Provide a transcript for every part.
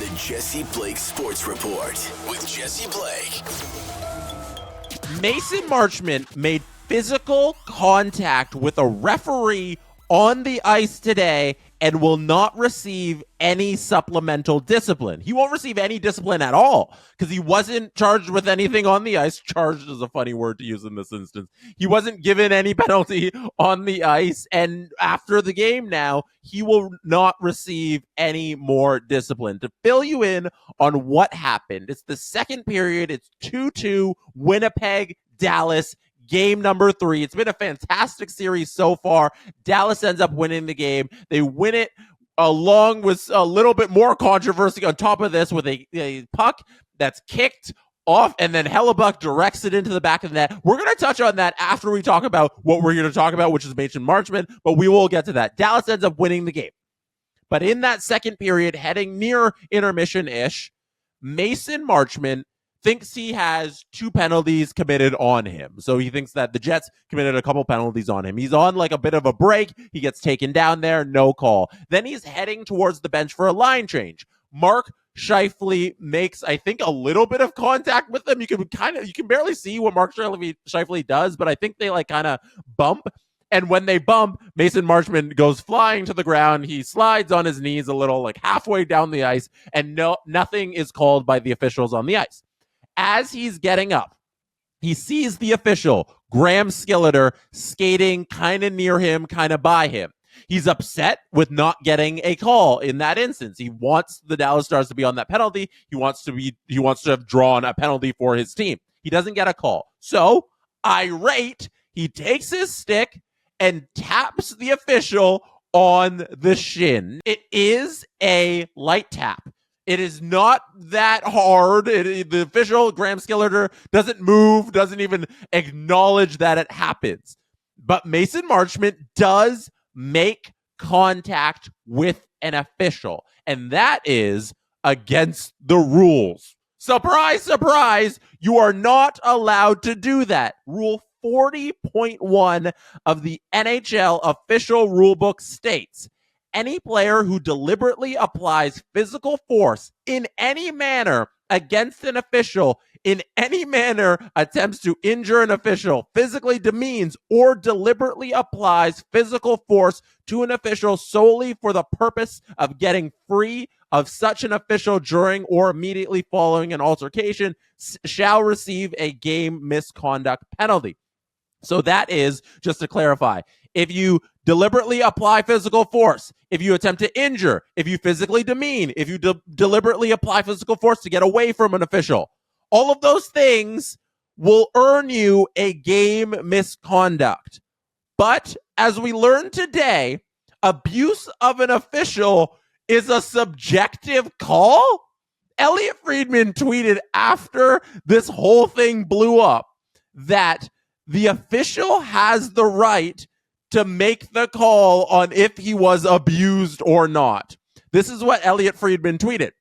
The Jesse Blake Sports Report with Jesse Blake. Mason Marchment made physical contact with a referee on the ice today and will not receive any supplemental discipline. He won't receive any discipline at all because he wasn't charged with anything on the ice. Charged is a funny word to use in this instance. He wasn't given any penalty on the ice, and after the game now, he will not receive any more discipline. To fill you in on what happened, it's the second period. It's 2-2 Winnipeg, Dallas. Game number 3. It's been a fantastic series so far. Dallas ends up winning the game. They win it along with a little bit more controversy on top of this with a puck that's kicked off, and then Hellebuck directs it into the back of the net. We're going to touch on that after we talk about what we're going to talk about, which is Mason Marchment, but we will get to that. Dallas ends up winning the game. But in that second period, heading near intermission-ish, Mason Marchment thinks he has 2 penalties committed on him. So he thinks that the Jets committed a couple penalties on him. He's on like a bit of a break. He gets taken down there, no call. Then he's heading towards the bench for a line change. Mark Scheifele makes, I think, a little bit of contact with him. You can barely see what Mark Scheifele does, but I think they like kind of bump. And when they bump, Mason Marchment goes flying to the ground. He slides on his knees a little, like halfway down the ice, and nothing is called by the officials on the ice. As he's getting up, he sees the official, Graham Skilliter, skating kind of near him, kind of by him. He's upset with not getting a call in that instance. He wants the Dallas Stars to be on that penalty. He wants to have drawn a penalty for his team. He doesn't get a call. So, irate, he takes his stick and taps the official on the shin. It is a light tap. It is not that hard. The official, Graham Skilliter, doesn't move, doesn't even acknowledge that it happens. But Mason Marchment does make contact with an official, and that is against the rules. Surprise, surprise, you are not allowed to do that. Rule 40.1 of the NHL official rulebook states, any player who deliberately applies physical force in any manner against an official, in any manner attempts to injure an official, physically demeans, or deliberately applies physical force to an official solely for the purpose of getting free of such an official during or immediately following an altercation shall receive a game misconduct penalty. So that is, just to clarify, if you deliberately apply physical force, if you attempt to injure, if you physically demean, if you deliberately apply physical force to get away from an official, all of those things will earn you a game misconduct. But as we learned today, abuse of an official is a subjective call. Elliot Friedman tweeted after this whole thing blew up that the official has the right to make the call on if he was abused or not. This is what Elliot Friedman tweeted.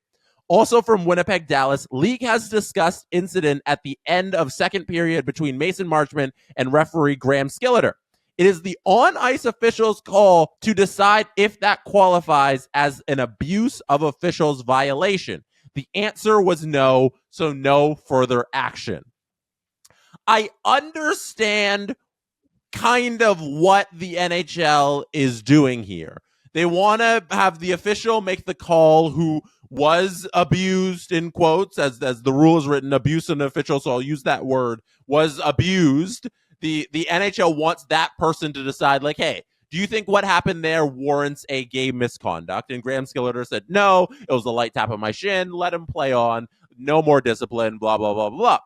Also from Winnipeg, Dallas, league has discussed incident at the end of second period between Mason Marchment and referee Graham Skilliter. It is the on-ice official's call to decide if that qualifies as an abuse of officials violation. The answer was no, so no further action. I understand kind of what the NHL is doing here. They want to have the official make the call who was abused, in quotes, as the rule is written, abuse an official, so I'll use that word, was abused. The NHL wants that person to decide, like, hey, do you think what happened there warrants a game misconduct? And Graham Skilliter said, no, it was a light tap on my shin, let him play on, no more discipline, blah, blah, blah, blah.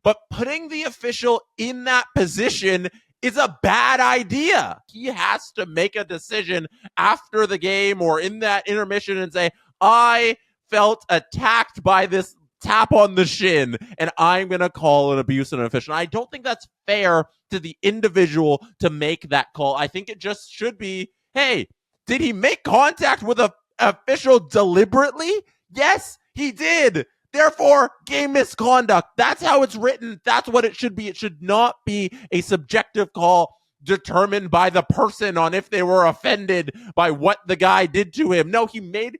But putting the official in that position is a bad idea. He has to make a decision after the game or in that intermission and say, I felt attacked by this tap on the shin, and I'm going to call an abuse of an official. I don't think that's fair to the individual to make that call. I think it just should be, hey, did he make contact with an official deliberately? Yes, he did. Therefore, game misconduct. That's how it's written. That's what it should be. It should not be a subjective call determined by the person on if they were offended by what the guy did to him. No, he made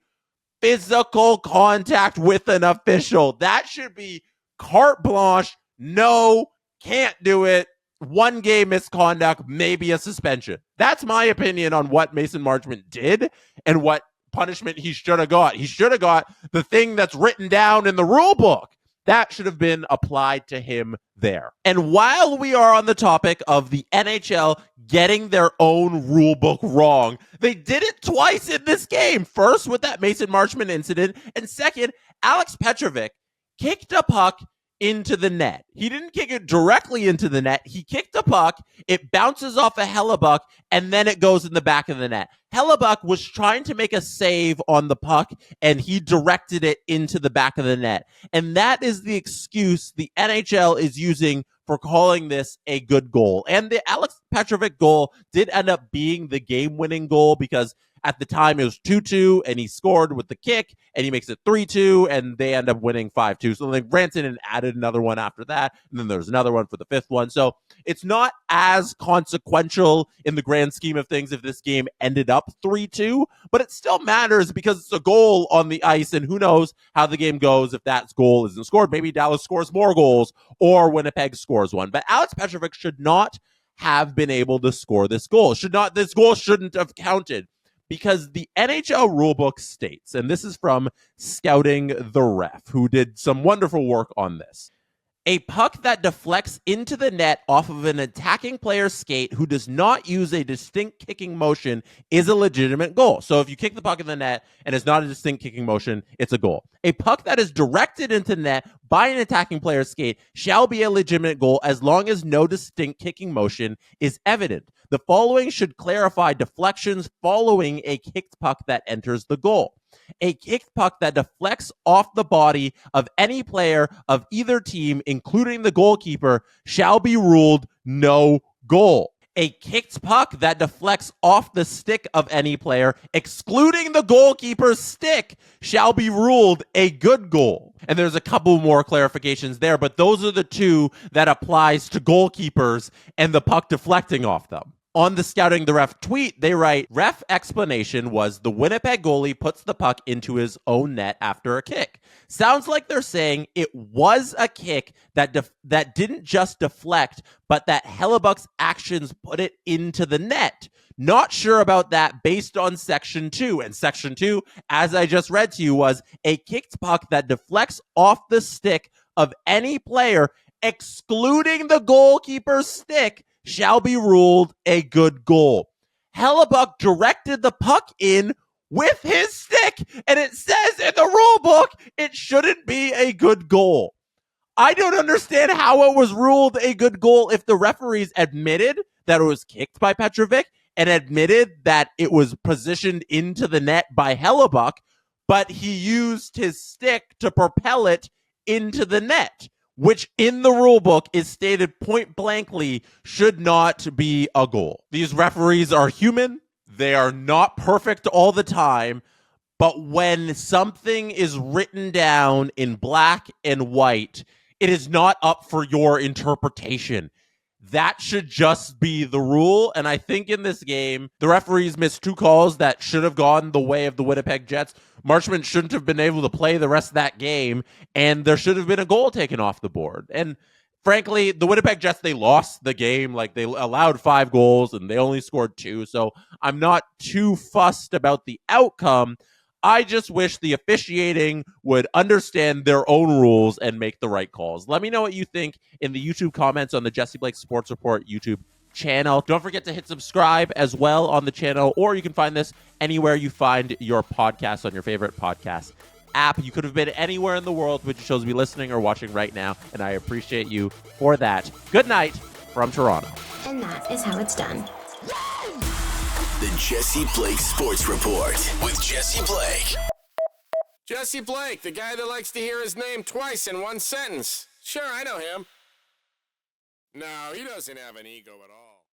physical contact with an official. That should be carte blanche. No, can't do it. 1 game misconduct, maybe a suspension. That's my opinion on what Mason Marchment did and what punishment he should have got. He should have got the thing that's written down in the rule book. That should have been applied to him there. And while we are on the topic of the NHL getting their own rule book wrong, they did it twice in this game. First with that Mason Marchment incident, and second, Alex Petrovic kicked a puck into the net. He didn't kick it directly into the net. He kicked a puck, it bounces off a Hellebuck, and then it goes in the back of the net. Hellebuck was trying to make a save on the puck, and he directed it into the back of the net. And that is the excuse the NHL is using for calling this a good goal. And the Alex Petrovic goal did end up being the game-winning goal because at the time, it was 2-2, and he scored with the kick, and he makes it 3-2, and they end up winning 5-2. So they ran in and added another one after that, and then there's another one for the 5th one. So it's not as consequential in the grand scheme of things if this game ended up 3-2, but it still matters because it's a goal on the ice, and who knows how the game goes if that goal isn't scored. Maybe Dallas scores more goals, or Winnipeg scores one. But Alex Petrovic should not have been able to score this goal. This goal shouldn't have counted. Because the NHL rulebook states, and this is from Scouting the Ref, who did some wonderful work on this. A puck that deflects into the net off of an attacking player's skate who does not use a distinct kicking motion is a legitimate goal. So if you kick the puck in the net and it's not a distinct kicking motion, it's a goal. A puck that is directed into net by an attacking player's skate shall be a legitimate goal as long as no distinct kicking motion is evident. The following should clarify deflections following a kicked puck that enters the goal. A kicked puck that deflects off the body of any player of either team, including the goalkeeper, shall be ruled no goal. A kicked puck that deflects off the stick of any player, excluding the goalkeeper's stick, shall be ruled a good goal. And there's a couple more clarifications there, but those are the two that applies to goalkeepers and the puck deflecting off them. On the Scouting the Ref tweet, they write, ref explanation was the Winnipeg goalie puts the puck into his own net after a kick. Sounds like they're saying it was a kick that didn't just deflect, but that Hellebuck's actions put it into the net. Not sure about that based on Section 2. And Section 2, as I just read to you, was a kicked puck that deflects off the stick of any player, excluding the goalkeeper's stick, shall be ruled a good goal. Hellebuck directed the puck in with his stick, and it says in the rule book it shouldn't be a good goal. I don't understand how it was ruled a good goal if the referees admitted that it was kicked by Petrovic and admitted that it was positioned into the net by Hellebuck, but he used his stick to propel it into the net, which in the rule book is stated point blankly should not be a goal. These referees are human. They are not perfect all the time. But when something is written down in black and white, it is not up for your interpretation. That should just be the rule. And I think in this game, the referees missed 2 calls that should have gone the way of the Winnipeg Jets. Marchment shouldn't have been able to play the rest of that game, and there should have been a goal taken off the board. And frankly, the Winnipeg Jets, they lost the game. Like, they allowed 5 goals, and they only scored 2. So I'm not too fussed about the outcome. I just wish the officiating would understand their own rules and make the right calls. Let me know what you think in the YouTube comments on the Jesse Blake Sports Report YouTube channel. Don't forget to hit subscribe as well on the channel, or you can find this anywhere you find your podcast on your favorite podcast app. You could have been anywhere in the world, but you chose to be listening or watching right now, and I appreciate you for that. Good night from Toronto. And that is how it's done. The Jesse Blake Sports Report with Jesse Blake. Jesse Blake, the guy that likes to hear his name twice in one sentence. Sure, I know him. No, he doesn't have an ego at all.